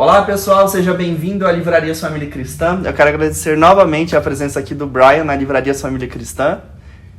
Olá pessoal, seja bem-vindo à Livraria Família Cristã. Eu quero agradecer novamente a presença aqui do Brian na Livraria Família Cristã.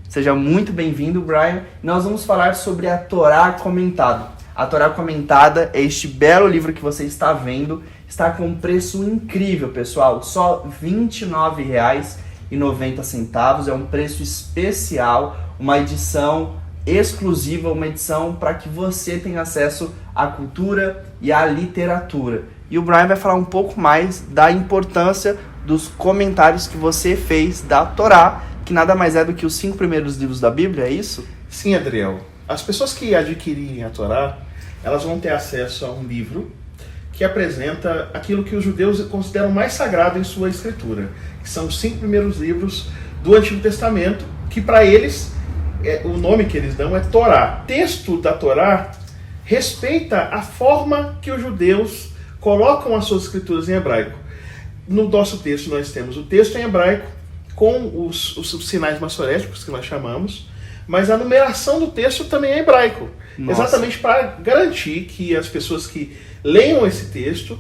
Seja muito bem-vindo, Brian. Nós vamos falar sobre a Torá Comentada. A Torá Comentada é este belo livro que você está vendo. Está com um preço incrível, pessoal. Só R$ 29,90. É um preço especial, uma edição exclusiva, uma edição para que você tenha acesso à cultura e à literatura. E o Brian vai falar um pouco mais da importância dos comentários que você fez da Torá, que nada mais é do que os 5 primeiros livros da Bíblia, é isso? Sim, Adriel. As pessoas que adquirirem a Torá, elas vão ter acesso a um livro que apresenta aquilo que os judeus consideram mais sagrado em sua escritura, que são os 5 primeiros livros do Antigo Testamento, que para eles, o nome que eles dão é Torá. O texto da Torá respeita a forma que os judeus colocam as suas escrituras em hebraico. No nosso texto nós temos o texto em hebraico com os sinais massoréticos que nós chamamos, mas a numeração do texto também é hebraico. Nossa. Exatamente para garantir que as pessoas que leiam esse texto,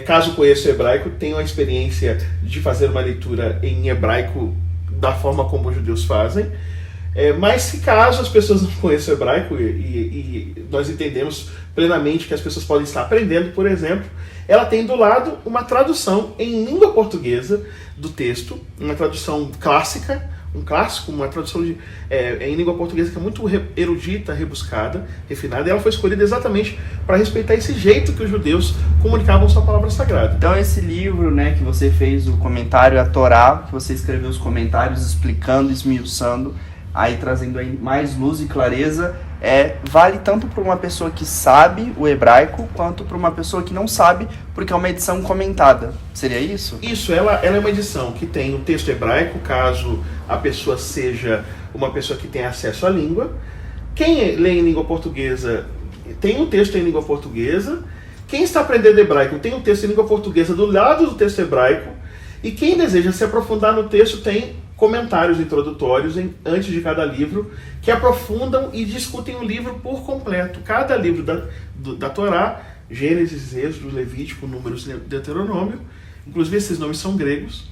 caso conheçam o hebraico, tenham a experiência de fazer uma leitura em hebraico da forma como os judeus fazem. Mas se caso as pessoas não conheçam o hebraico, e nós entendemos plenamente que as pessoas podem estar aprendendo, por exemplo, ela tem do lado uma tradução em língua portuguesa do texto, uma tradução clássica, um clássico, uma tradução em língua portuguesa que é muito erudita, rebuscada, refinada, e ela foi escolhida exatamente para respeitar esse jeito que os judeus comunicavam sua palavra sagrada. Então esse livro, que você fez o comentário, a Torá, que você escreveu os comentários explicando, esmiuçando, aí trazendo aí mais luz e clareza, vale tanto para uma pessoa que sabe o hebraico, quanto para uma pessoa que não sabe, porque é uma edição comentada. Seria isso? Isso, ela é uma edição que tem o texto hebraico, caso a pessoa seja uma pessoa que tem acesso à língua. Quem lê em língua portuguesa tem o texto em língua portuguesa. Quem está aprendendo hebraico tem o texto em língua portuguesa do lado do texto hebraico. E quem deseja se aprofundar no texto tem comentários introdutórios antes de cada livro, que aprofundam e discutem o livro por completo. Cada livro da Torá, Gênesis, Êxodo, Levítico, Números, Deuteronômio, inclusive esses nomes são gregos.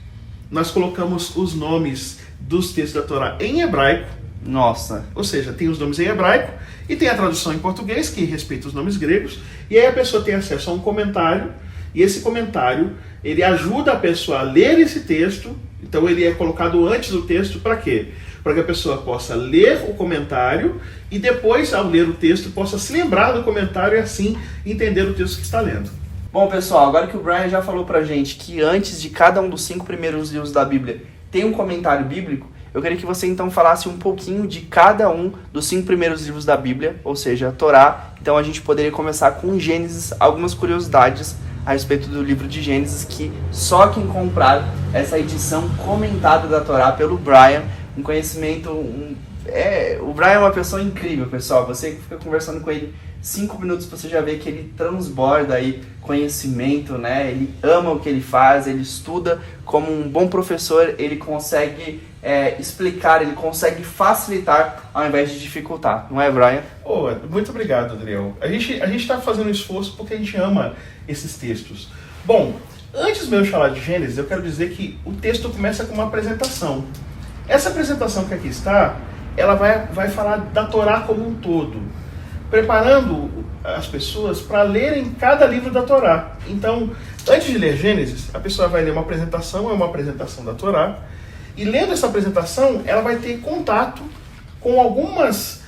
Nós colocamos os nomes dos textos da Torá em hebraico. Nossa! Ou seja, tem os nomes em hebraico e tem a tradução em português, que respeita os nomes gregos, e aí a pessoa tem acesso a um comentário, e esse comentário, ele ajuda a pessoa a ler esse texto. Então ele é colocado antes do texto para quê? Para que a pessoa possa ler o comentário e depois, ao ler o texto, possa se lembrar do comentário e assim entender o texto que está lendo. Bom, pessoal, agora que o Brian já falou pra gente que antes de cada um dos 5 primeiros livros da Bíblia tem um comentário bíblico, eu queria que você então falasse um pouquinho de cada um dos 5 primeiros livros da Bíblia, ou seja, a Torá. Então a gente poderia começar com Gênesis, algumas curiosidades a respeito do livro de Gênesis, que só quem comprar essa edição comentada da Torá pelo Brian, um conhecimento... o Brian é uma pessoa incrível, pessoal. Você que fica conversando com ele 5 minutos, você já vê que ele transborda aí conhecimento, Ele ama o que ele faz, ele estuda. Como um bom professor, ele consegue explicar, ele consegue facilitar ao invés de dificultar. Não é, Brian? Muito obrigado, Adriel. A gente está fazendo um esforço porque a gente ama esses textos. Bom, antes mesmo de falar de Gênesis, eu quero dizer que o texto começa com uma apresentação. Essa apresentação que aqui está, ela vai falar da Torá como um todo, preparando as pessoas para lerem cada livro da Torá. Então, antes de ler Gênesis, a pessoa vai ler uma apresentação, é uma apresentação da Torá, e lendo essa apresentação, ela vai ter contato com algumas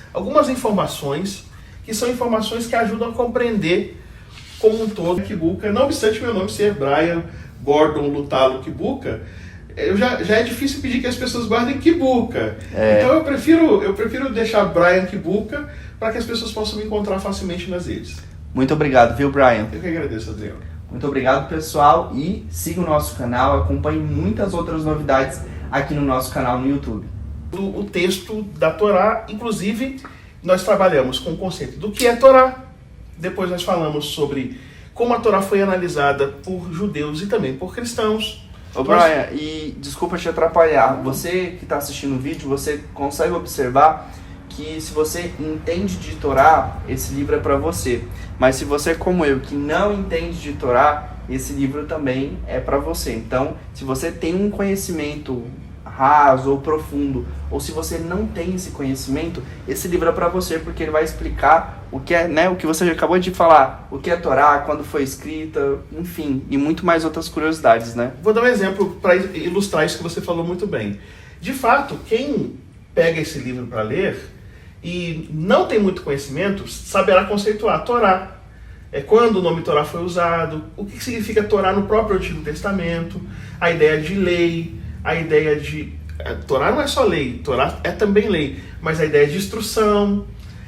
informações, que são informações que ajudam a compreender como um todo Kibuka. Não obstante meu nome ser Brian Gordon Lutalo Kibuka, já é difícil pedir que as pessoas guardem Kibuka. Então eu prefiro deixar Brian Kibuka para que as pessoas possam me encontrar facilmente nas redes. Muito obrigado, viu, Brian? Eu que agradeço, Adriano. Muito obrigado, pessoal, e siga o nosso canal, acompanhe muitas outras novidades aqui no nosso canal no YouTube. O texto da Torá, inclusive, nós trabalhamos com o conceito do que é Torá. Depois nós falamos sobre como a Torá foi analisada por judeus e também por cristãos. Ô Brian, e desculpa te atrapalhar, você que está assistindo o vídeo, você consegue observar que se você entende de Torá, esse livro é para você. Mas se você, como eu, que não entende de Torá, esse livro também é para você. Então, se você tem um conhecimento raso ou profundo, ou se você não tem esse conhecimento, esse livro é para você, porque ele vai explicar o que é, né, o que você acabou de falar, o que é Torá, quando foi escrita, enfim, e muito mais outras curiosidades, né? Vou dar um exemplo para ilustrar isso que você falou muito bem. De fato, quem pega esse livro para ler e não tem muito conhecimento, saberá conceituar a Torá. É quando o nome Torá foi usado, o que significa Torá no próprio Antigo Testamento, a ideia de lei, a ideia de... Torá não é só lei, Torá é também lei, mas a ideia de instrução.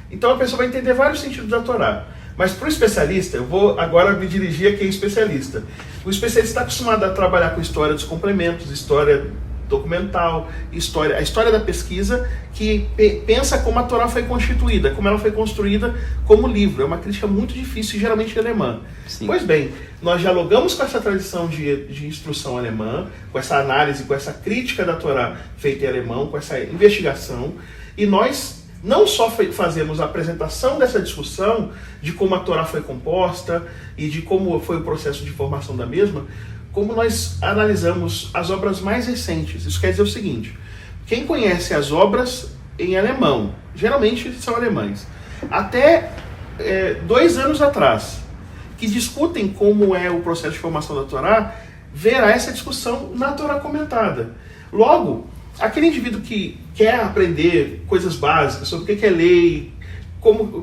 Então a pessoa vai entender vários sentidos da Torá. Mas para o especialista, eu vou agora me dirigir a quem é especialista. O especialista está acostumado a trabalhar com história dos complementos, história documental, a história da pesquisa, que pensa como a Torá foi constituída, como ela foi construída como livro. É uma crítica muito difícil, geralmente alemã. Sim. Pois bem, nós dialogamos com essa tradição de instrução alemã, com essa análise, com essa crítica da Torá feita em alemão, com essa investigação, e nós não só fazemos a apresentação dessa discussão de como a Torá foi composta e de como foi o processo de formação da mesma, como nós analisamos as obras mais recentes. Isso quer dizer o seguinte: quem conhece as obras em alemão, geralmente são alemães, até 2 anos atrás, que discutem como é o processo de formação da Torá, verá essa discussão na Torá comentada. Logo, aquele indivíduo que quer aprender coisas básicas sobre o que é lei,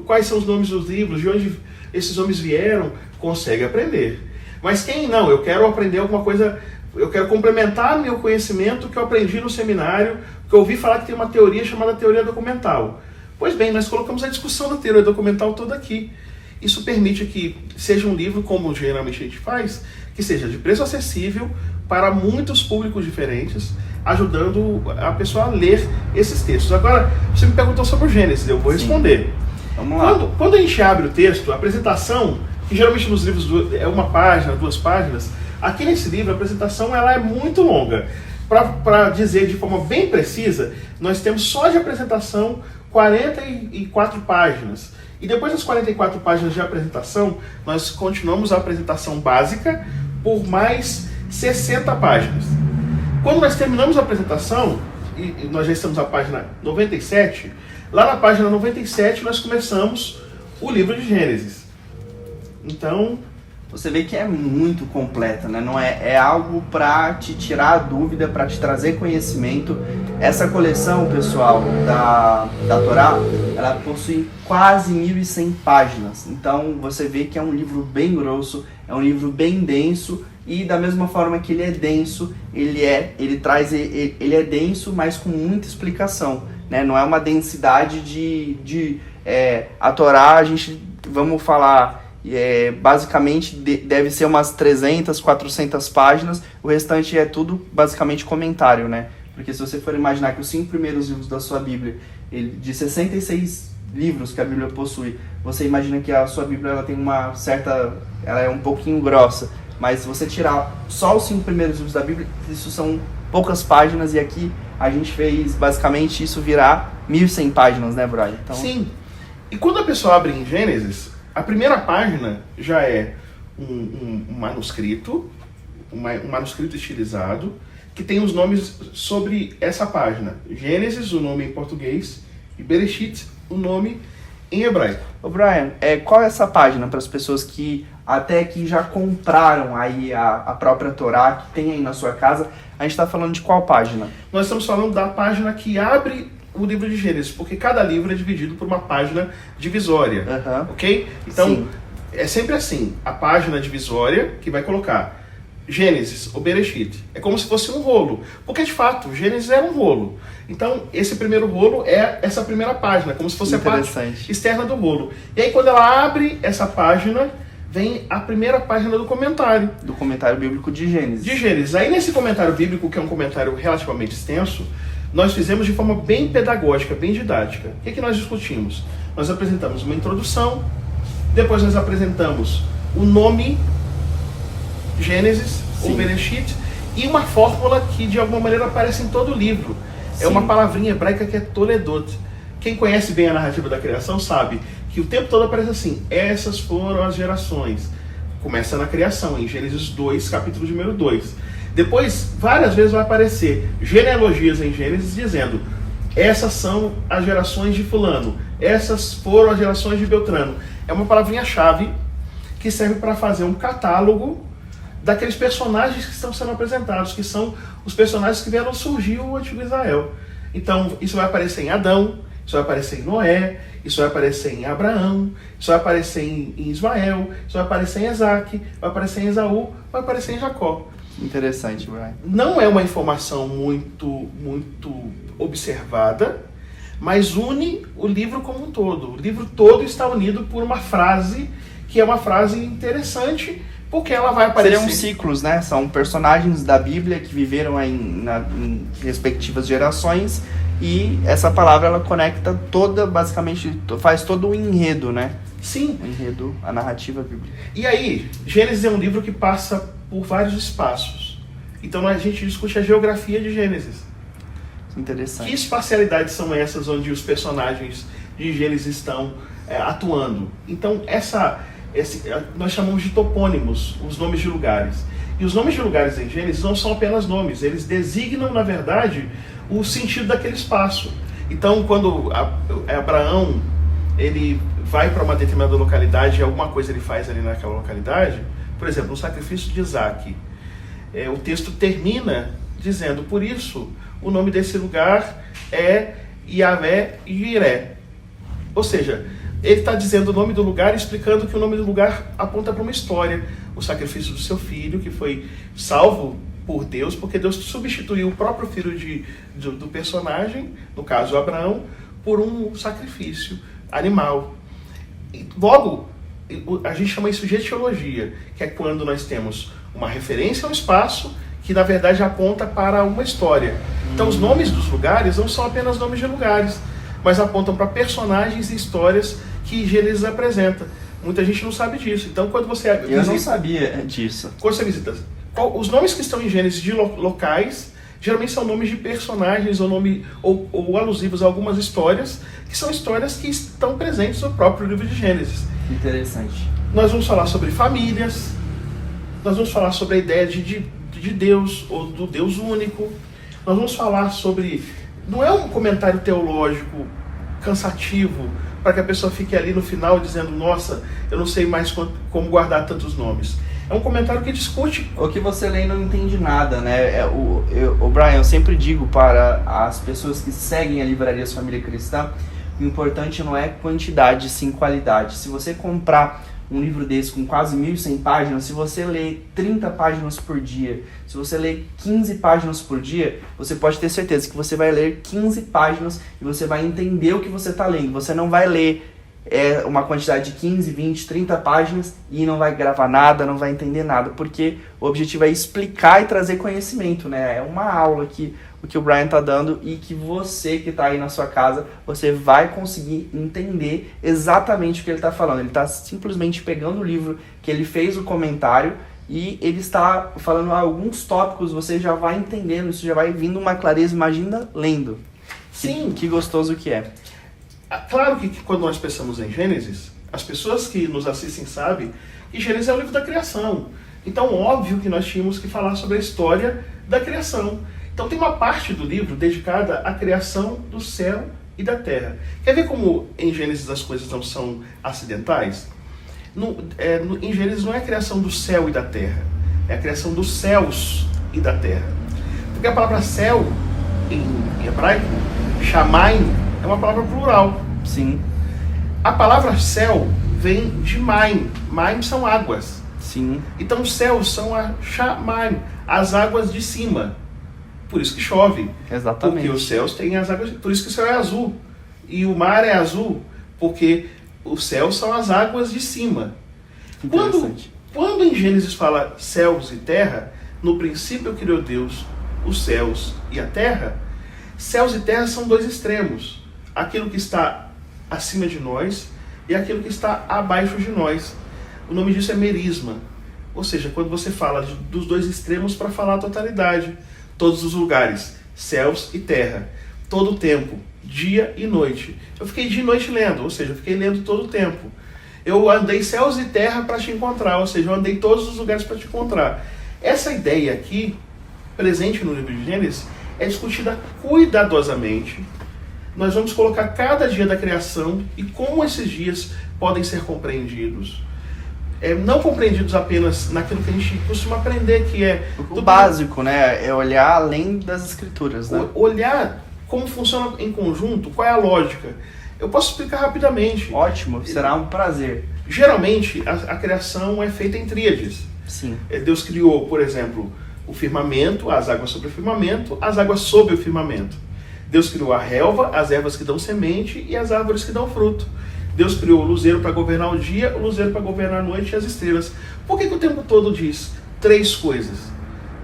quais são os nomes dos livros, de onde esses nomes vieram, consegue aprender. Mas quem não, eu quero aprender alguma coisa, eu quero complementar meu conhecimento que eu aprendi no seminário, que eu ouvi falar que tem uma teoria chamada teoria documental. Pois bem, nós colocamos a discussão da teoria documental toda aqui. Isso permite que seja um livro, como geralmente a gente faz, que seja de preço acessível para muitos públicos diferentes, ajudando a pessoa a ler esses textos. Agora, você me perguntou sobre o Gênesis, eu vou responder. Vamos lá. Quando a gente abre o texto, a apresentação, que geralmente nos livros é 1 página, 2 páginas, aqui nesse livro a apresentação ela é muito longa. Para dizer de forma bem precisa, nós temos só de apresentação 44 páginas. E depois das 44 páginas de apresentação, nós continuamos a apresentação básica por mais 60 páginas. Quando nós terminamos a apresentação, e nós já estamos na página 97, lá na página 97 nós começamos o livro de Gênesis. Então, você vê que é muito completa, né? Não é algo para te tirar a dúvida, para te trazer conhecimento. Essa coleção, pessoal, da Torá, ela possui quase 1.100 páginas. Então, você vê que é um livro bem grosso, é um livro bem denso, e da mesma forma que ele é denso, ele é denso, mas com muita explicação, né? Não é uma densidade a Torá, a gente, vamos falar, basicamente deve ser umas 300, 400 páginas, o restante é tudo basicamente comentário, né? Porque se você for imaginar que os 5 primeiros livros da sua Bíblia, de 66 livros que a Bíblia possui, você imagina que a sua Bíblia ela tem ela é um pouquinho grossa, mas se você tirar só os 5 primeiros livros da Bíblia, isso são poucas páginas, e aqui a gente fez basicamente isso virar 1.100 páginas, né, Brian? Então... Sim. E quando a pessoa abre em Gênesis, a primeira página já é um manuscrito, um manuscrito estilizado, que tem os nomes sobre essa página. Gênesis, o nome em português, e Bereshit, o nome em hebraico. Ô Brian, qual é essa página para as pessoas que até que já compraram aí a própria Torá, que tem aí na sua casa? A gente está falando de qual página? Nós estamos falando da página que abre o livro de Gênesis, porque cada livro é dividido por uma página divisória, ok? Então, sim, é sempre assim, a página divisória que vai colocar Gênesis ou Bereshit. É como se fosse um rolo, porque de fato, Gênesis era um rolo. Então, esse primeiro rolo é essa primeira página, como se fosse a parte externa do rolo. E aí, quando ela abre essa página, vem a primeira página do comentário. Do comentário bíblico de Gênesis. De Gênesis. Aí, nesse comentário bíblico, que é um comentário relativamente extenso, nós fizemos de forma bem pedagógica, bem didática. O que nós discutimos? Nós apresentamos uma introdução, depois nós apresentamos o nome Gênesis, ou Bereshit, e uma fórmula que de alguma maneira aparece em todo o livro. É uma palavrinha hebraica que é Toledot. Quem conhece bem a narrativa da criação sabe que o tempo todo aparece assim: essas foram as gerações. Começa na criação, em Gênesis 2, capítulo número 2. Depois, várias vezes vai aparecer genealogias em Gênesis dizendo: essas são as gerações de fulano, essas foram as gerações de Beltrano. É uma palavrinha-chave que serve para fazer um catálogo daqueles personagens que estão sendo apresentados, que são os personagens que vieram surgir o antigo Israel. Então, isso vai aparecer em Adão, isso vai aparecer em Noé, isso vai aparecer em Abraão, isso vai aparecer em Ismael, isso vai aparecer em Isaac, vai aparecer em Esaú, vai aparecer em Jacó. Interessante, Brian. Não é uma informação muito observada, mas une o livro como um todo. O livro todo está unido por uma frase, que é uma frase interessante, porque ela vai aparecer... Seriam ciclos, né? São personagens da Bíblia que viveram em respectivas gerações, e essa palavra ela conecta toda, basicamente, faz todo o enredo, né? Sim. O enredo, a narrativa bíblica. E aí, Gênesis é um livro que passa por vários espaços. Então a gente discute a geografia de Gênesis. Interessante. Que espacialidades são essas onde os personagens de Gênesis estão atuando? Então nós chamamos de topônimos, os nomes de lugares. E os nomes de lugares em Gênesis não são apenas nomes, eles designam, na verdade, o sentido daquele espaço. Então, quando Abraão ele vai para uma determinada localidade e alguma coisa ele faz ali naquela localidade, por exemplo, o sacrifício de Isaac, o texto termina dizendo: por isso o nome desse lugar é Yahvé Jiré. Ou seja, ele está dizendo o nome do lugar, explicando que o nome do lugar aponta para uma história. O sacrifício do seu filho, que foi salvo por Deus, porque Deus substituiu o próprio filho do personagem, no caso Abraão, por um sacrifício animal. E logo, a gente chama isso de etiologia, que é quando nós temos uma referência ao espaço, que na verdade aponta para uma história. Então os nomes dos lugares não são apenas nomes de lugares, mas apontam para personagens e histórias que Gênesis apresenta. Muita gente não sabe disso. Então quando você visita... Eu não sabia disso. Quando você visita... Os nomes que estão em Gênesis de locais, geralmente são nomes de personagens ou alusivos a algumas histórias, que são histórias que estão presentes no próprio livro de Gênesis. Interessante. Nós vamos falar sobre famílias, nós vamos falar sobre a ideia de Deus, ou do Deus único. Nós vamos falar sobre... Não é um comentário teológico cansativo, para que a pessoa fique ali no final dizendo: nossa, eu não sei mais como guardar tantos nomes. É um comentário que discute... O que você lê e não entende nada, né? O Brian, eu sempre digo para as pessoas que seguem a Livraria Família Cristã, o importante não é quantidade, sim qualidade. Se você comprar um livro desse com quase 1.100 páginas, se você ler 30 páginas por dia, se você ler 15 páginas por dia, você pode ter certeza que você vai ler 15 páginas e você vai entender o que você está lendo. Você não vai ler uma quantidade de 15, 20, 30 páginas e não vai gravar nada, não vai entender nada, porque o objetivo é explicar e trazer conhecimento, né? É uma aula que o Brian está dando, e que você que está aí na sua casa, você vai conseguir entender exatamente o que ele está falando. Ele está simplesmente pegando o livro que ele fez o comentário e ele está falando alguns tópicos, você já vai entendendo, isso já vai vindo uma clareza, imagina lendo. Sim. Que gostoso que é. Claro que quando nós pensamos em Gênesis, as pessoas que nos assistem sabem que Gênesis é o livro da criação. Então, óbvio que nós tínhamos que falar sobre a história da criação. Então tem uma parte do livro dedicada à criação do céu e da terra. Quer ver como em Gênesis as coisas não são acidentais? Em Gênesis não é a criação do céu e da terra, é a criação dos céus e da terra. Porque a palavra céu, em hebraico, shamayim, é uma palavra plural. Sim. A palavra céu vem de maim. Maim são águas. Sim. Então os céus são a shamayim, as águas de cima. Por isso que chove. Exatamente. Porque os céus têm as águas... Por isso que o céu é azul. E o mar é azul, porque os céus são as águas de cima. Quando em Gênesis fala céus e terra, no princípio criou Deus os céus e a terra, céus e terra são dois extremos. Aquilo que está acima de nós e aquilo que está abaixo de nós. O nome disso é merisma. Ou seja, quando você fala dos dois extremos para falar a totalidade. Todos os lugares, céus e terra, todo o tempo, dia e noite. Eu fiquei dia e noite lendo, ou seja, eu fiquei lendo todo o tempo. Eu andei céus e terra para te encontrar, ou seja, eu andei todos os lugares para te encontrar. Essa ideia aqui, presente no livro de Gênesis, é discutida cuidadosamente. Nós vamos colocar cada dia da criação e como esses dias podem ser compreendidos. Não compreendidos apenas naquilo que a gente costuma aprender, que é... O básico, né? É olhar além das escrituras, né? Olhar como funciona em conjunto, qual é a lógica. Eu posso explicar rapidamente. Ótimo, será um prazer. Geralmente, a criação é feita em tríades. Sim. Deus criou, por exemplo, o firmamento, as águas sobre o firmamento, as águas sob o firmamento. Deus criou a relva, as ervas que dão semente e as árvores que dão fruto. Deus criou o luzeiro para governar o dia, o luzeiro para governar a noite e as estrelas. Por que o tempo todo diz 3 coisas?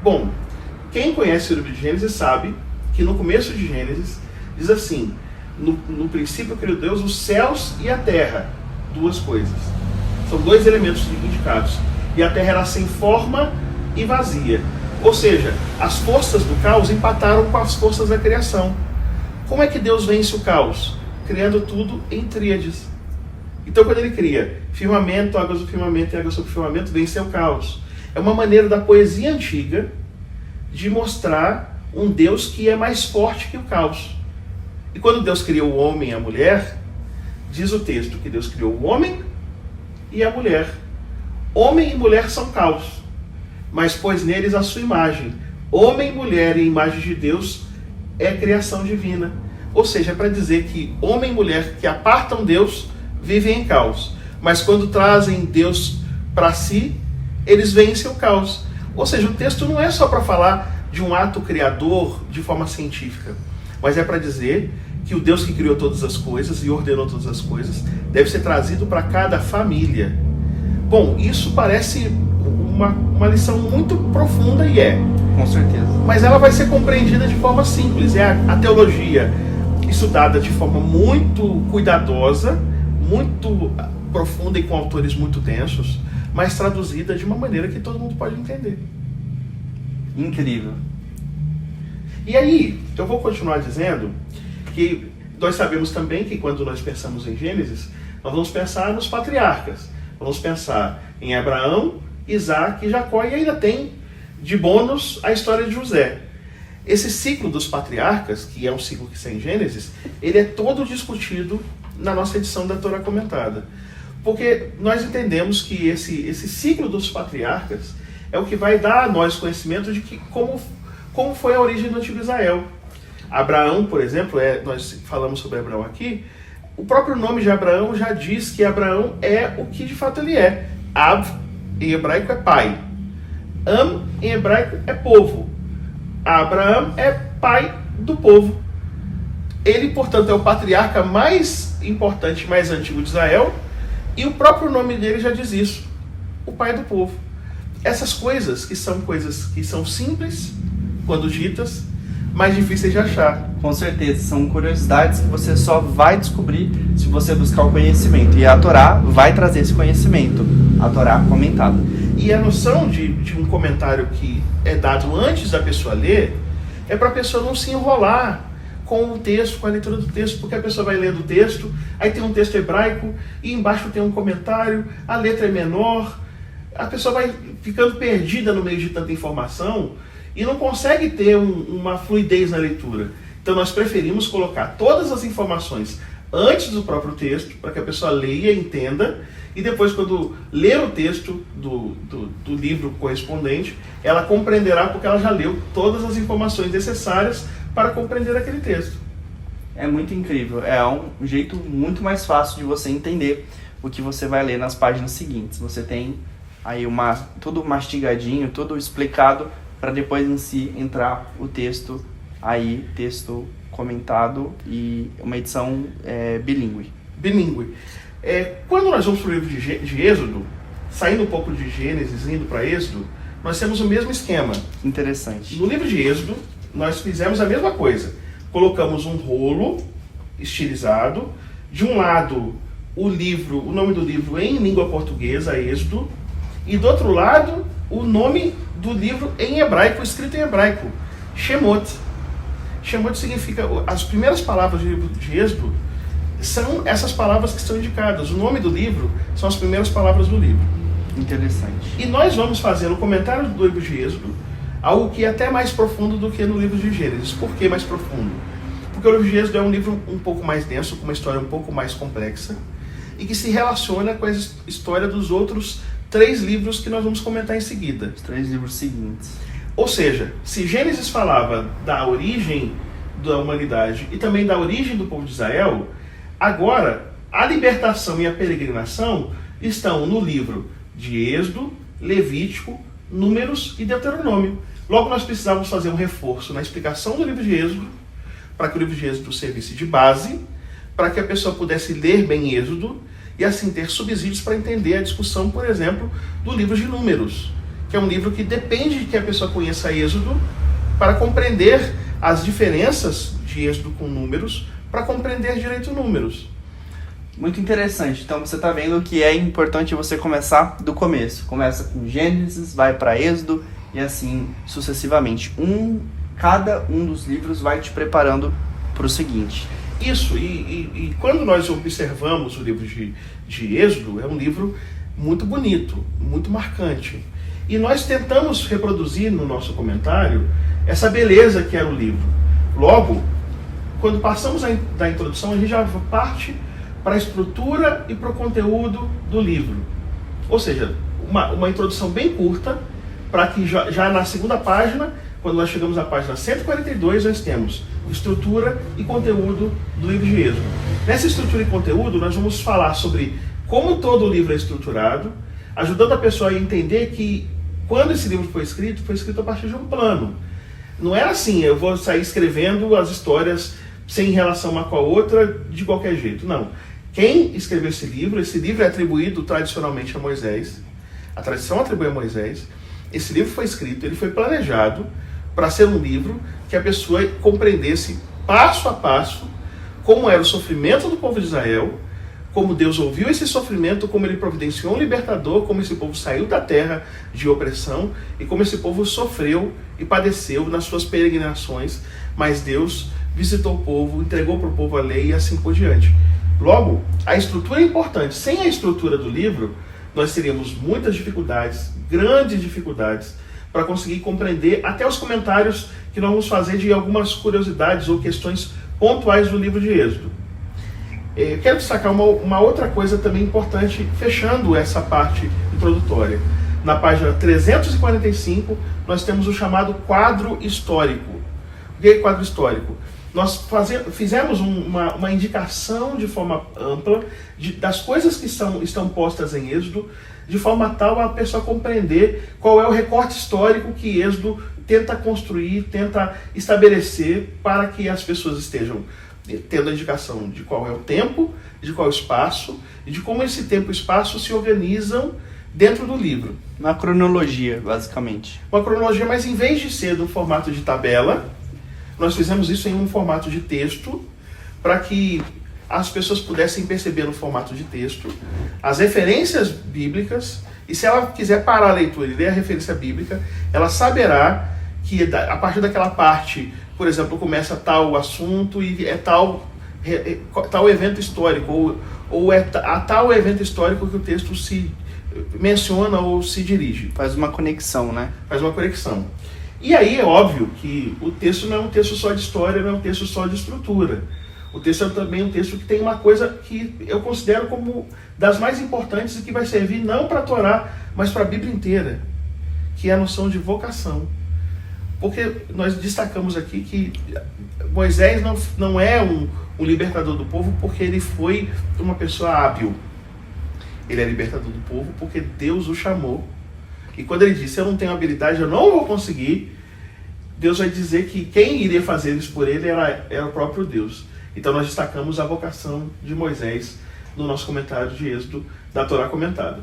Bom, quem conhece o livro de Gênesis sabe que no começo de Gênesis diz assim: no princípio criou Deus os céus e a terra. 2 coisas. São 2 elementos indicados. E a terra era sem forma e vazia. Ou seja, as forças do caos empataram com as forças da criação. Como é que Deus vence o caos? Criando tudo em tríades. Então, quando ele cria firmamento, águas do firmamento e águas sobre o firmamento, vence o caos. É uma maneira da poesia antiga de mostrar um Deus que é mais forte que o caos. E quando Deus criou o homem e a mulher, diz o texto que Deus criou o homem e a mulher. Homem e mulher são caos, mas pôs neles a sua imagem. Homem, mulher e imagem de Deus é criação divina. Ou seja, é para dizer que homem e mulher que apartam Deus vivem em caos. Mas quando trazem Deus para si, eles vencem o caos. Ou seja, o texto não é só para falar de um ato criador de forma científica, mas é para dizer que o Deus que criou todas as coisas e ordenou todas as coisas deve ser trazido para cada família. Bom, isso parece uma lição muito profunda e é. Com certeza. Mas ela vai ser compreendida de forma simples. É a teologia estudada de forma muito cuidadosa, muito profunda e com autores muito densos, mas traduzida de uma maneira que todo mundo pode entender. Incrível. E aí, eu vou continuar dizendo que nós sabemos também que quando nós pensamos em Gênesis, nós vamos pensar nos patriarcas. Vamos pensar em Abraão, Isaac e Jacó, e ainda tem de bônus a história de José. Esse ciclo dos patriarcas, que é um ciclo que está em Gênesis, ele é todo discutido na nossa edição da Torá Comentada. Porque nós entendemos que esse ciclo dos patriarcas é o que vai dar a nós conhecimento de que como foi a origem do antigo Israel. Abraão, por exemplo, nós falamos sobre Abraão aqui, o próprio nome de Abraão já diz que Abraão é o que de fato ele é. Ab, em hebraico, é pai. Am, em hebraico, é povo. Abraão é pai do povo. Ele, portanto, é o patriarca mais importante, mais antigo de Israel, e o próprio nome dele já diz isso, o pai do povo. Essas coisas que são simples quando ditas, mais difíceis de achar. Com certeza, são curiosidades que você só vai descobrir se você buscar o conhecimento. E a Torá vai trazer esse conhecimento, a Torá comentada. E a noção de um comentário que é dado antes da pessoa ler, é para a pessoa não se enrolar com o texto, com a leitura do texto, porque a pessoa vai lendo o texto, aí tem um texto hebraico, e embaixo tem um comentário, a letra é menor, a pessoa vai ficando perdida no meio de tanta informação, e não consegue ter uma fluidez na leitura. Então nós preferimos colocar todas as informações antes do próprio texto, para que a pessoa leia, entenda, e depois, quando ler o texto do livro correspondente, ela compreenderá porque ela já leu todas as informações necessárias para compreender aquele texto. É muito incrível. É um jeito muito mais fácil de você entender o que você vai ler nas páginas seguintes. Você tem aí tudo mastigadinho, tudo explicado, para depois em si entrar o texto comentado e uma edição bilíngue. Bilíngue. Quando nós vamos para o livro de Êxodo, saindo um pouco de Gênesis, indo para Êxodo, nós temos o mesmo esquema. Interessante. No livro de Êxodo, nós fizemos a mesma coisa. Colocamos um rolo estilizado, de um lado o nome do livro em língua portuguesa, Êxodo, e do outro lado o nome do livro em hebraico, escrito em hebraico, Shemot. Shemot significa, as primeiras palavras do livro de Êxodo são essas palavras que estão indicadas. O nome do livro são as primeiras palavras do livro. Interessante. E nós vamos fazer no comentário do livro de Êxodo algo que é até mais profundo do que no livro de Gênesis. Por que mais profundo? Porque o livro de Êxodo é um livro um pouco mais denso, com uma história um pouco mais complexa, e que se relaciona com a história dos outros 3 livros que nós vamos comentar em seguida. Os 3 livros seguintes. Ou seja, se Gênesis falava da origem da humanidade e também da origem do povo de Israel, agora a libertação e a peregrinação estão no livro de Êxodo, Levítico, Números e Deuteronômio. Logo, nós precisávamos fazer um reforço na explicação do livro de Êxodo, para que o livro de Êxodo servisse de base, para que a pessoa pudesse ler bem Êxodo e assim ter subsídios para entender a discussão, por exemplo, do livro de Números, que é um livro que depende de que a pessoa conheça Êxodo para compreender as diferenças de Êxodo com Números, para compreender direito Números. Muito interessante. Então você está vendo que é importante você começar do começo. Começa com Gênesis, vai para Êxodo e assim sucessivamente. Cada um dos livros vai te preparando para o seguinte. Isso, e quando nós observamos o livro de Êxodo, é um livro muito bonito, muito marcante. E nós tentamos reproduzir no nosso comentário essa beleza que era o livro. Logo, quando passamos da introdução, a gente já parte para a estrutura e para o conteúdo do livro. Ou seja, uma introdução bem curta, para que já na segunda página, quando nós chegamos à página 142, nós temos estrutura e conteúdo do livro de Êxodo. Nessa estrutura e conteúdo, nós vamos falar sobre como todo o livro é estruturado, ajudando a pessoa a entender que quando esse livro foi escrito a partir de um plano. Não era assim, eu vou sair escrevendo as histórias sem relação uma com a outra, de qualquer jeito. Não. Quem escreveu esse livro é atribuído tradicionalmente a Moisés. A tradição atribui a Moisés. Esse livro foi escrito, ele foi planejado para ser um livro que a pessoa compreendesse passo a passo como era o sofrimento do povo de Israel, como Deus ouviu esse sofrimento, como ele providenciou um libertador, como esse povo saiu da terra de opressão e como esse povo sofreu e padeceu nas suas peregrinações, mas Deus visitou o povo, entregou para o povo a lei e assim por diante. Logo, a estrutura é importante. Sem a estrutura do livro, nós teríamos muitas dificuldades, grandes dificuldades, para conseguir compreender até os comentários que nós vamos fazer de algumas curiosidades ou questões pontuais do livro de Êxodo. Eu quero destacar uma outra coisa também importante, fechando essa parte introdutória. Na página 345, nós temos o chamado quadro histórico. O que é quadro histórico? Nós fizemos uma indicação de forma ampla das coisas que estão postas em Êxodo, de forma tal a pessoa compreender qual é o recorte histórico que Êxodo tenta construir, tenta estabelecer para que as pessoas estejam tendo a indicação de qual é o tempo, de qual é o espaço, e de como esse tempo e espaço se organizam dentro do livro. Uma cronologia, basicamente. Uma cronologia, mas em vez de ser no formato de tabela, nós fizemos isso em um formato de texto, para que as pessoas pudessem perceber no formato de texto as referências bíblicas, e se ela quiser parar a leitura e ler a referência bíblica, ela saberá que a partir daquela parte, por exemplo, começa tal assunto e é tal evento histórico, ou é a tal evento histórico que o texto se menciona ou se dirige. Faz uma conexão, né? Faz uma conexão. E aí é óbvio que o texto não é um texto só de história, não é um texto só de estrutura. O texto é também um texto que tem uma coisa que eu considero como das mais importantes e que vai servir não para a Torá, mas para a Bíblia inteira, que é a noção de vocação. Porque nós destacamos aqui que Moisés não é um libertador do povo porque ele foi uma pessoa hábil. Ele é libertador do povo porque Deus o chamou. E quando ele disse, eu não tenho habilidade, eu não vou conseguir, Deus vai dizer que quem iria fazer isso por ele era o próprio Deus. Então nós destacamos a vocação de Moisés no nosso comentário de Êxodo, da Torá comentada.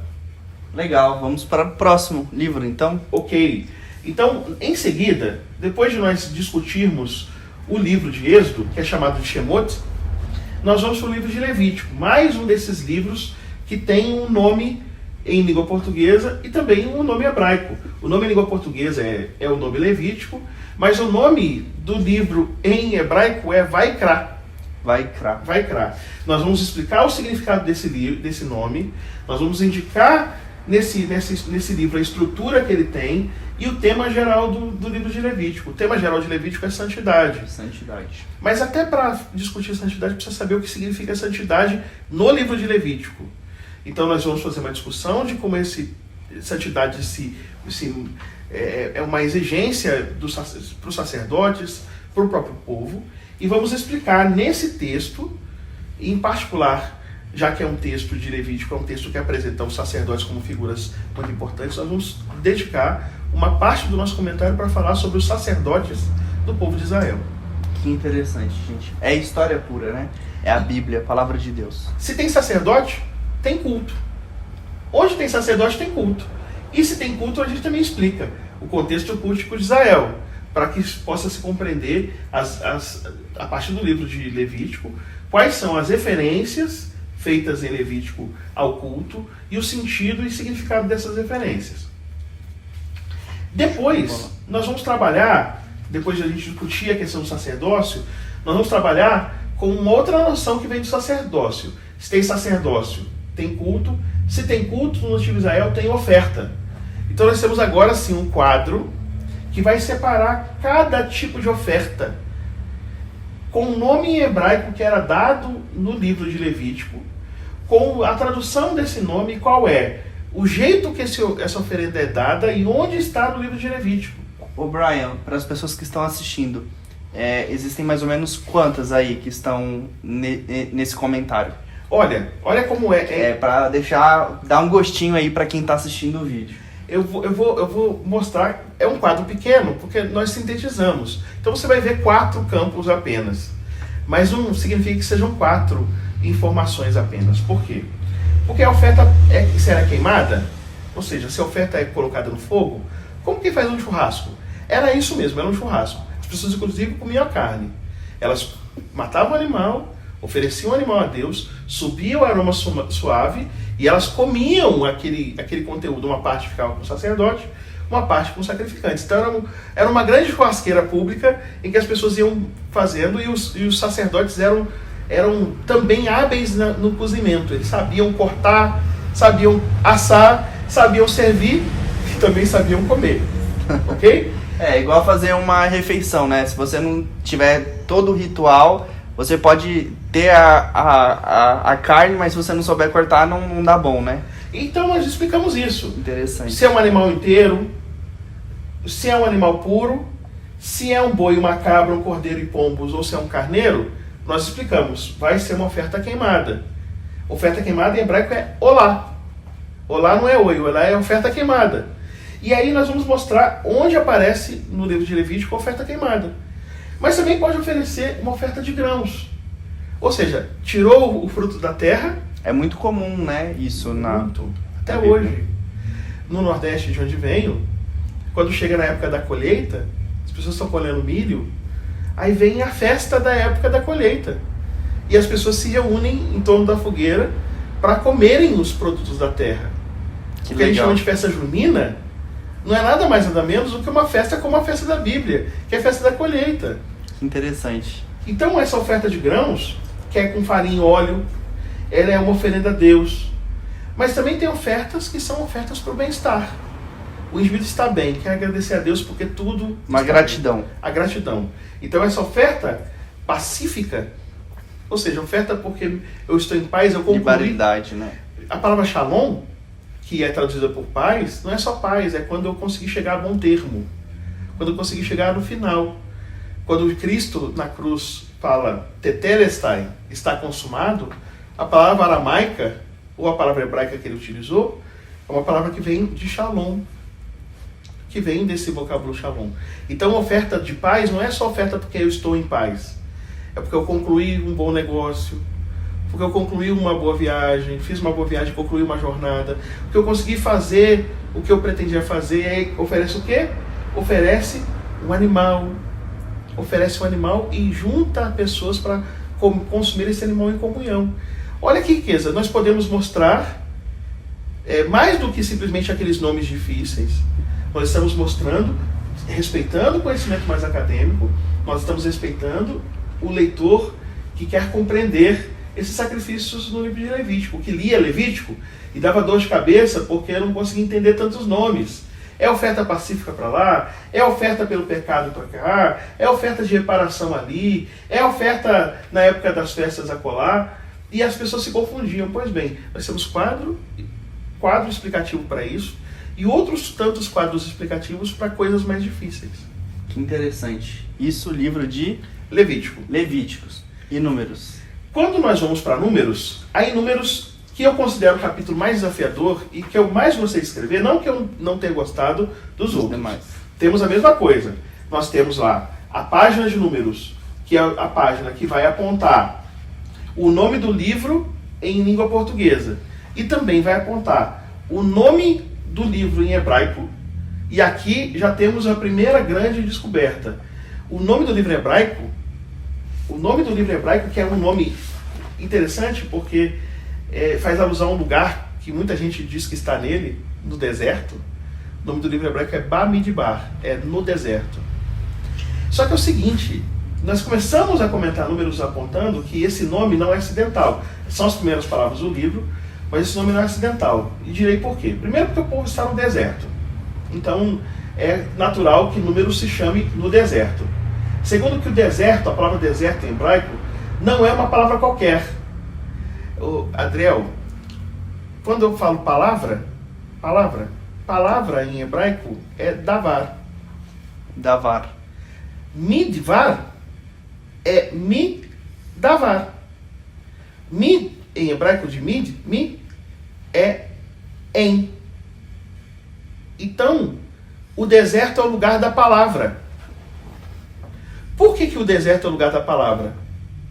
Legal, vamos para o próximo livro então? Ok. Então, em seguida, depois de nós discutirmos o livro de Êxodo, que é chamado de Shemot, nós vamos para o livro de Levítico, mais um desses livros que tem um nome em língua portuguesa e também um nome hebraico. O nome em língua portuguesa é o nome Levítico, mas o nome do livro em hebraico é Vaikra. Vaikra. Nós vamos explicar o significado desse nome, nós vamos indicar nesse livro a estrutura que ele tem e o tema geral do livro de Levítico. O tema geral de Levítico é santidade. Mas até para discutir santidade, precisa saber o que significa santidade no livro de Levítico. Então nós vamos fazer uma discussão de como santidade é uma exigência para os sacerdotes, para o próprio povo, e vamos explicar nesse texto, em particular, já que é um texto de Levítico, é um texto que apresenta os sacerdotes como figuras muito importantes, nós vamos dedicar uma parte do nosso comentário para falar sobre os sacerdotes do povo de Israel. Que interessante, gente. É história pura, né? É a Bíblia, a palavra de Deus. Se tem sacerdote, tem culto. Onde tem sacerdote, tem culto. E se tem culto, a gente também explica o contexto cultístico de Israel, para que possa se compreender, a partir do livro de Levítico, quais são as referências feitas em Levítico ao culto e o sentido e significado dessas referências. Depois, nós vamos trabalhar, depois de a gente discutir a questão do sacerdócio, nós vamos trabalhar com uma outra noção que vem do sacerdócio. Se tem sacerdócio, tem culto. Se tem culto, no Antigo Israel tem oferta. Então nós temos agora sim um quadro que vai separar cada tipo de oferta com o nome em hebraico que era dado no livro de Levítico, com a tradução desse nome, qual é o jeito que essa oferenda é dada e onde está no livro de Levítico. Ô Brian, para as pessoas que estão assistindo, existem mais ou menos quantas aí que estão nesse comentário? Olha como para dar um gostinho aí para quem está assistindo o vídeo. Eu vou mostrar, é um quadro pequeno, porque nós sintetizamos. Então você vai ver 4 campos apenas. Mas não significa que sejam 4 informações apenas. Por quê? Porque a oferta será queimada, ou seja, se a oferta é colocada no fogo, como que faz um churrasco? Era isso mesmo, era um churrasco. As pessoas inclusive comiam a carne. Elas matavam o animal, ofereciam o animal a Deus, subia o aroma suave e elas comiam aquele conteúdo. Uma parte ficava com o sacerdote, uma parte com os sacrificantes. Então era uma grande churrasqueira pública em que as pessoas iam fazendo e os sacerdotes eram também hábeis no cozimento. Eles sabiam cortar, sabiam assar, sabiam servir e também sabiam comer. Ok? É igual fazer uma refeição, né? Se você não tiver todo o ritual, você pode ter a carne, mas se você não souber cortar, não dá bom, né? Então nós explicamos isso. Interessante. Se é um animal inteiro, se é um animal puro, se é um boi, uma cabra, um cordeiro e pombos, ou se é um carneiro, nós explicamos. Vai ser uma oferta queimada. Oferta queimada em hebraico é olá. Olá não é oi, olá é oferta queimada. E aí nós vamos mostrar onde aparece no livro de Levítico a oferta queimada. Mas também pode oferecer uma oferta de grãos. Ou seja, tirou o fruto da terra. É muito comum, né? Isso até hoje. No Nordeste, de onde venho, quando chega na época da colheita, as pessoas estão colhendo milho, aí vem a festa da época da colheita. E as pessoas se reúnem em torno da fogueira para comerem os produtos da terra. O que a gente chama de festa junina não é nada mais nada menos do que uma festa como a festa da Bíblia, que é a festa da colheita. Interessante. Então essa oferta de grãos, que é com farinha e óleo, ela é uma oferenda a Deus. Mas também tem ofertas que são ofertas para o bem-estar. O indivíduo está bem, quer agradecer a Deus porque tudo... Uma gratidão. Bem. A gratidão. Então essa oferta pacífica, ou seja, oferta porque eu estou em paz, eu concluí... De caridade, né? A palavra shalom, que é traduzida por paz, não é só paz, é quando eu consegui chegar a bom termo. Quando eu consegui chegar no final. Quando Cristo na cruz fala tetelestai, está consumado, a palavra aramaica, ou a palavra hebraica que ele utilizou, é uma palavra que vem de shalom, que vem desse vocábulo shalom. Então a oferta de paz não é só oferta porque eu estou em paz, é porque eu concluí um bom negócio, porque eu concluí uma boa viagem, fiz uma boa viagem, concluí uma jornada, porque eu consegui fazer o que eu pretendia fazer. E aí oferece o quê? Oferece um animal. Oferece um animal e junta pessoas para consumir esse animal em comunhão. Olha que riqueza, nós podemos mostrar mais do que simplesmente aqueles nomes difíceis. Nós estamos mostrando, respeitando o conhecimento mais acadêmico, nós estamos respeitando o leitor que quer compreender esses sacrifícios no livro de Levítico, que lia Levítico e dava dor de cabeça porque não conseguia entender tantos nomes. É oferta pacífica para lá, é oferta pelo pecado para cá, é oferta de reparação ali, é oferta na época das festas acolá, e as pessoas se confundiam. Pois bem, nós temos quadro explicativo para isso, e outros tantos quadros explicativos para coisas mais difíceis. Que interessante. Isso, livro de Levíticos e Números. Quando nós vamos para Números, há em Números que eu considero o capítulo mais desafiador e que eu mais gostei de escrever, não que eu não tenha gostado dos outros. Demais. Temos a mesma coisa. Nós temos lá a página de Números, que é a página que vai apontar o nome do livro em língua portuguesa. E também vai apontar o nome do livro em hebraico. E aqui já temos a primeira grande descoberta. O nome do livro hebraico, que é um nome interessante porque faz alusão a um lugar que muita gente diz que está nele, no deserto. O nome do livro hebraico é Bamidbar, é no deserto. Só que é o seguinte, nós começamos a comentar Números apontando que esse nome não é acidental. São as primeiras palavras do livro, mas esse nome não é acidental. E direi por quê. Primeiro porque o povo está no deserto. Então é natural que Números se chame no deserto. Segundo que o deserto, a palavra deserto em hebraico, não é uma palavra qualquer. Adriel, quando eu falo palavra em hebraico é davar. Davar. Midvar é davar. Mid, em hebraico de mi é em. Então, o deserto é o lugar da palavra. Por que o deserto é o lugar da palavra?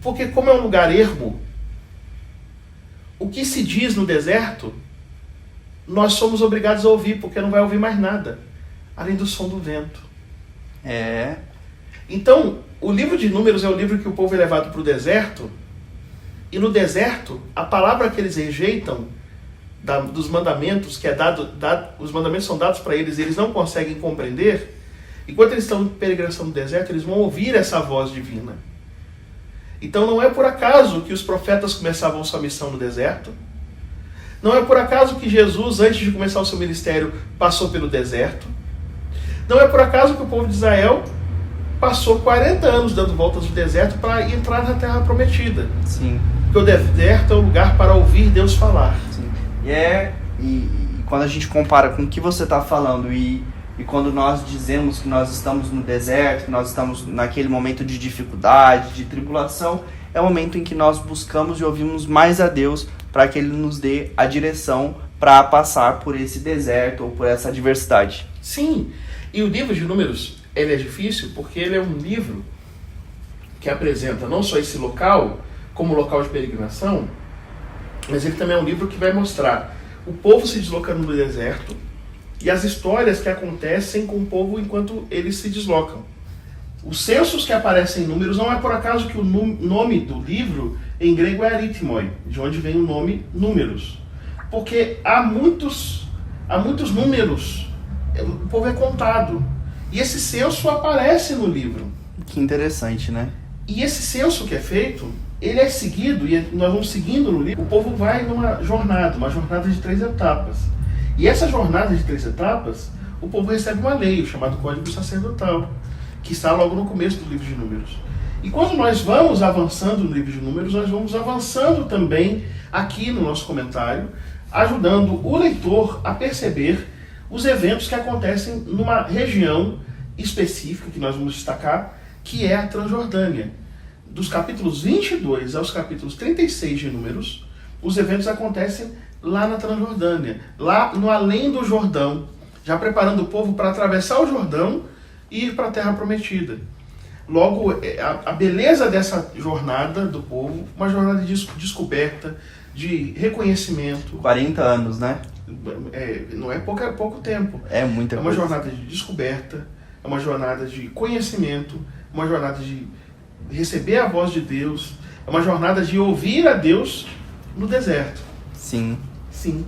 Porque como é um lugar ermo, o que se diz no deserto, nós somos obrigados a ouvir, porque não vai ouvir mais nada, além do som do vento. Então, o livro de Números é o livro que o povo é levado para o deserto, e no deserto, a palavra que eles rejeitam dos mandamentos, que é os mandamentos são dados para eles e eles não conseguem compreender, enquanto eles estão em peregrinação no deserto, eles vão ouvir essa voz divina. Então não é por acaso que os profetas começavam sua missão no deserto. Não é por acaso que Jesus, antes de começar o seu ministério, passou pelo deserto. Não é por acaso que o povo de Israel passou 40 anos dando voltas no deserto para entrar na Terra Prometida. Sim. Porque o deserto é o lugar para ouvir Deus falar. Sim. E quando a gente compara com o que você está falando e quando nós dizemos que nós estamos no deserto, que nós estamos naquele momento de dificuldade, de tribulação, é o momento em que nós buscamos e ouvimos mais a Deus para que Ele nos dê a direção para passar por esse deserto ou por essa adversidade. Sim, e o livro de Números, ele é difícil porque ele é um livro que apresenta não só esse local como local de peregrinação, mas ele também é um livro que vai mostrar o povo se deslocando no deserto e as histórias que acontecem com o povo enquanto eles se deslocam. Os censos que aparecem em Números, não é por acaso que o nome do livro em grego é aritmoi, de onde vem o nome Números. Porque há muitos números, o povo é contado. E esse censo aparece no livro. Que interessante, né? E esse censo que é feito, ele é seguido, e nós vamos seguindo no livro, o povo vai numa jornada de 3 etapas. E essa jornada de 3 etapas, o povo recebe uma lei, o chamado Código Sacerdotal, que está logo no começo do livro de Números. E quando nós vamos avançando no livro de Números, nós vamos avançando também aqui no nosso comentário, ajudando o leitor a perceber os eventos que acontecem numa região específica, que nós vamos destacar, que é a Transjordânia. Dos capítulos 22 aos capítulos 36 de Números, os eventos acontecem lá na Transjordânia, lá no além do Jordão, já preparando o povo para atravessar o Jordão e ir para a Terra Prometida. Logo, a beleza dessa jornada do povo, uma jornada de descoberta, de reconhecimento. 40 anos, né? Não é pouco tempo. É muita coisa. É uma jornada de descoberta, é uma jornada de conhecimento, uma jornada de receber a voz de Deus, é uma jornada de ouvir a Deus no deserto. Sim. Sim.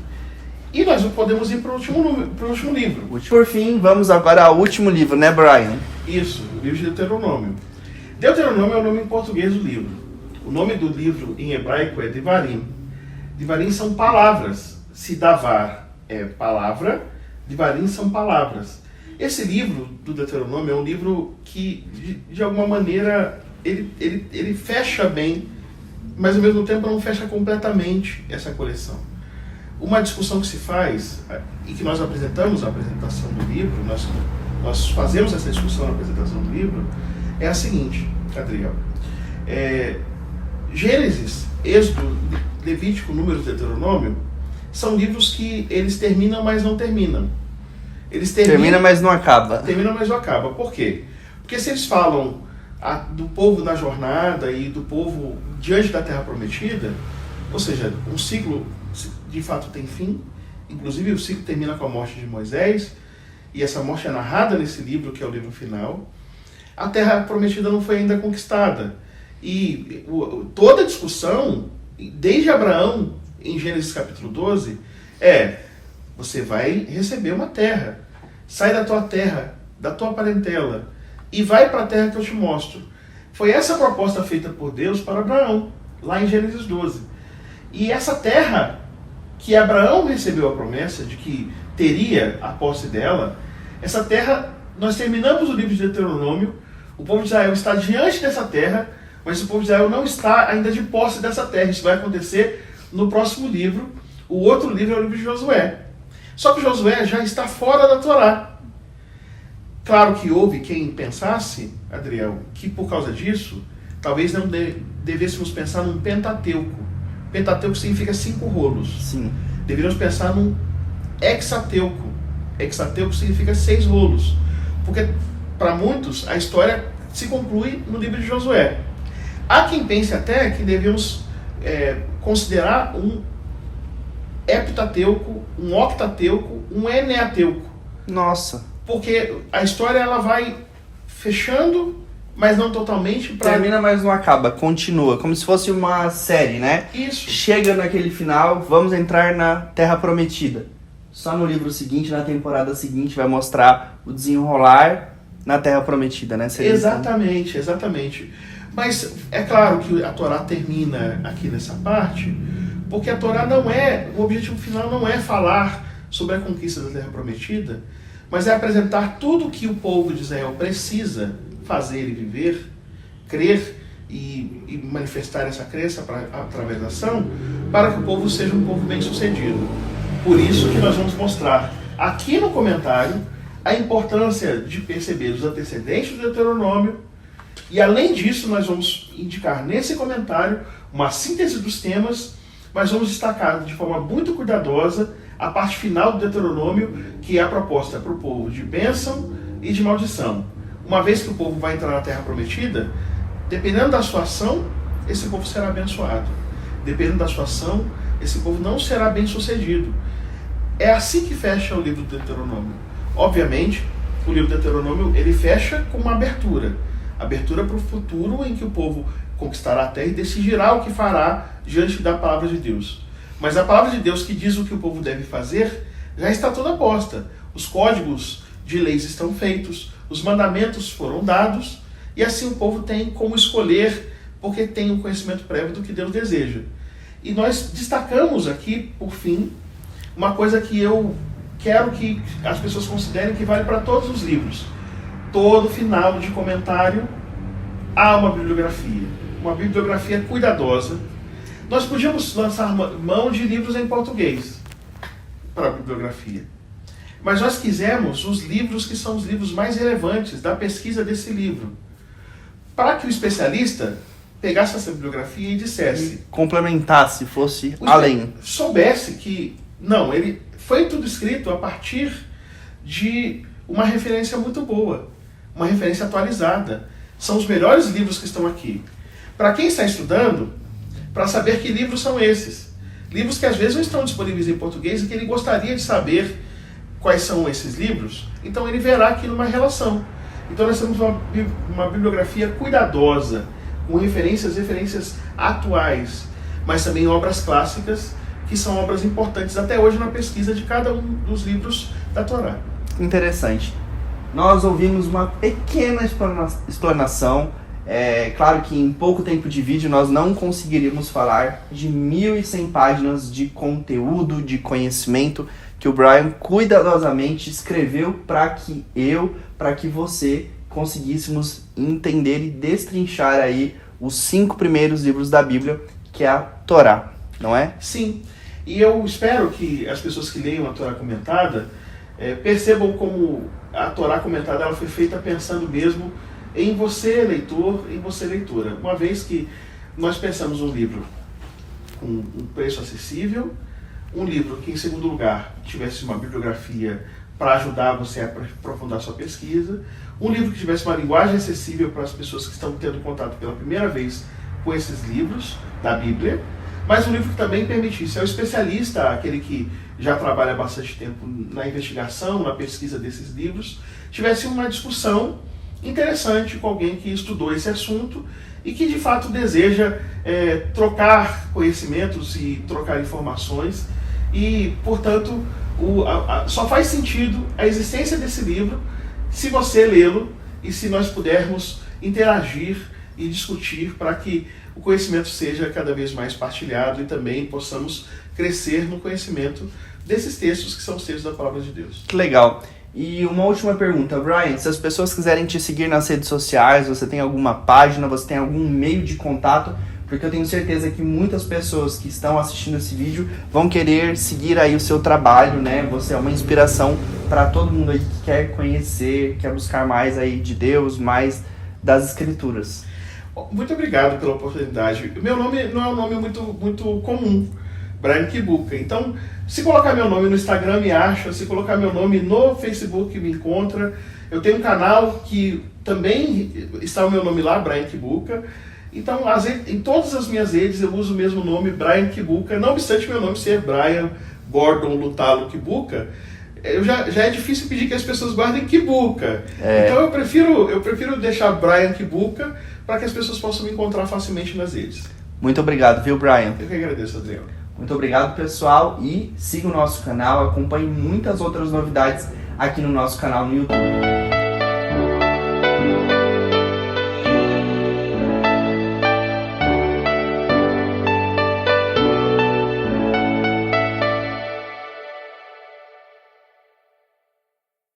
E nós podemos ir para o último livro. Por fim, vamos agora ao último livro, né, Brian? Isso, o livro de Deuteronômio. Deuteronômio é o nome em português do livro. O nome do livro em hebraico é Devarim. Devarim são palavras. Se davar é palavra, Devarim são palavras. Esse livro do Deuteronômio é um livro que, de alguma maneira, ele fecha bem, mas ao mesmo tempo não fecha completamente essa coleção. Uma discussão que se faz, e que nós apresentamos na apresentação do livro, nós fazemos essa discussão na apresentação do livro, é a seguinte, Adriel. Gênesis, Êxodo, Levítico, Números e Deuteronômio são livros que eles terminam, mas não terminam. Eles termina, mas não acaba. Termina, mas não acaba. Por quê? Porque se eles falam do povo na jornada e do povo diante da Terra Prometida, ou seja, um ciclo de fato tem fim, inclusive o ciclo termina com a morte de Moisés, e essa morte é narrada nesse livro, que é o livro final. A Terra Prometida não foi ainda conquistada. E toda a discussão, desde Abraão, em Gênesis capítulo 12, você vai receber uma terra. Sai da tua terra, da tua parentela, e vai para a terra que eu te mostro. Foi essa a proposta feita por Deus para Abraão, lá em Gênesis 12. E essa terra, que Abraão recebeu a promessa de que teria a posse dela, essa terra, nós terminamos o livro de Deuteronômio, o povo de Israel está diante dessa terra, mas o povo de Israel não está ainda de posse dessa terra. Isso vai acontecer no próximo livro. O outro livro é o livro de Josué. Só que Josué já está fora da Torá. Claro que houve quem pensasse, Adriel, que por causa disso, talvez não devêssemos pensar num Pentateuco. Pentateuco significa 5 rolos. Sim. Deveríamos pensar num Hexateuco. Hexateuco significa 6 rolos. Porque, para muitos, a história se conclui no livro de Josué. Há quem pense até que devemos considerar um heptateuco, um octateuco, um eneateuco. Nossa. Porque a história ela vai fechando, mas não totalmente. Termina, mas não acaba. Continua. Como se fosse uma série, né? Isso. Chega naquele final, vamos entrar na Terra Prometida. Só no livro seguinte, na temporada seguinte, vai mostrar o desenrolar na Terra Prometida, né? Exatamente, exatamente. Mas é claro que a Torá termina aqui nessa parte, porque a Torá o objetivo final não é falar sobre a conquista da Terra Prometida, mas é apresentar tudo o que o povo de Israel precisa fazer e viver, crer e manifestar essa crença através da ação, para que o povo seja um povo bem-sucedido. Por isso que nós vamos mostrar aqui no comentário a importância de perceber os antecedentes do Deuteronômio, e além disso nós vamos indicar nesse comentário uma síntese dos temas, mas vamos destacar de forma muito cuidadosa a parte final do Deuteronômio, que é a proposta para o povo de bênção e de maldição. Uma vez que o povo vai entrar na Terra Prometida, dependendo da sua ação, esse povo será abençoado. Dependendo da sua ação, esse povo não será bem sucedido. É assim que fecha o livro do Deuteronômio. Obviamente, o livro do Deuteronômio ele fecha com uma abertura para o futuro em que o povo conquistará a terra e decidirá o que fará diante da palavra de Deus. Mas a palavra de Deus que diz o que o povo deve fazer já está toda posta. Os códigos de leis estão feitos, os mandamentos foram dados, e assim o povo tem como escolher, porque tem um conhecimento prévio do que Deus deseja. E nós destacamos aqui, por fim, uma coisa que eu quero que as pessoas considerem que vale para todos os livros. Todo final de comentário há uma bibliografia cuidadosa. Nós podíamos lançar mão de livros em português para a bibliografia, mas nós quisemos os livros que são os livros mais relevantes da pesquisa desse livro, para que o especialista pegasse essa bibliografia e dissesse, complementasse, fosse além, soubesse que ele foi tudo escrito a partir de uma referência muito boa, uma referência atualizada. São os melhores livros que estão aqui. Para quem está estudando, para saber que livros são esses. Livros que às vezes não estão disponíveis em português e que ele gostaria de saber quais são esses livros, então ele verá aqui numa relação. Então nós temos uma bibliografia cuidadosa, com referências atuais, mas também obras clássicas, que são obras importantes até hoje na pesquisa de cada um dos livros da Torá. Interessante. Nós ouvimos uma pequena explanação Claro que em pouco tempo de vídeo nós não conseguiríamos falar de 1.100 páginas de conteúdo, de conhecimento que o Brian cuidadosamente escreveu para que você conseguíssemos entender e destrinchar aí os 5 primeiros livros da Bíblia, que é a Torá, não é? Sim, e eu espero que as pessoas que leiam a Torá comentada percebam como a Torá comentada ela foi feita pensando mesmo em você, leitor, em você, leitora. Uma vez que nós pensamos um livro com um preço acessível, um livro que, em segundo lugar, tivesse uma bibliografia para ajudar você a aprofundar sua pesquisa, um livro que tivesse uma linguagem acessível para as pessoas que estão tendo contato pela primeira vez com esses livros da Bíblia, mas um livro que também permitisse ao especialista, aquele que já trabalha há bastante tempo na investigação, na pesquisa desses livros, tivesse uma discussão interessante com alguém que estudou esse assunto e que de fato deseja trocar conhecimentos e trocar informações e, portanto, só faz sentido a existência desse livro se você lê-lo e se nós pudermos interagir e discutir para que o conhecimento seja cada vez mais partilhado e também possamos crescer no conhecimento desses textos que são os textos da Palavra de Deus. Que legal. E uma última pergunta, Brian, se as pessoas quiserem te seguir nas redes sociais, você tem alguma página, você tem algum meio de contato? Porque eu tenho certeza que muitas pessoas que estão assistindo esse vídeo vão querer seguir aí o seu trabalho, né? Você é uma inspiração para todo mundo aí que quer conhecer, quer buscar mais aí de Deus, mais das Escrituras. Muito obrigado pela oportunidade. Meu nome não é um nome muito comum, Brian Kibuka. Então, se colocar meu nome no Instagram, me acha. Se colocar meu nome no Facebook, me encontra. Eu tenho um canal que também está o meu nome lá, Brian Kibuka. Então, em todas as minhas redes eu uso o mesmo nome, Brian Kibuka. Não obstante meu nome ser Brian Gordon Lutalo Kibuka, já é difícil pedir que as pessoas guardem Kibuka. Então eu prefiro deixar Brian Kibuka para que as pessoas possam me encontrar facilmente nas redes. Muito obrigado, viu, Brian? Eu que agradeço, Adriano. Muito obrigado, pessoal, e siga o nosso canal, acompanhe muitas outras novidades aqui no nosso canal no YouTube.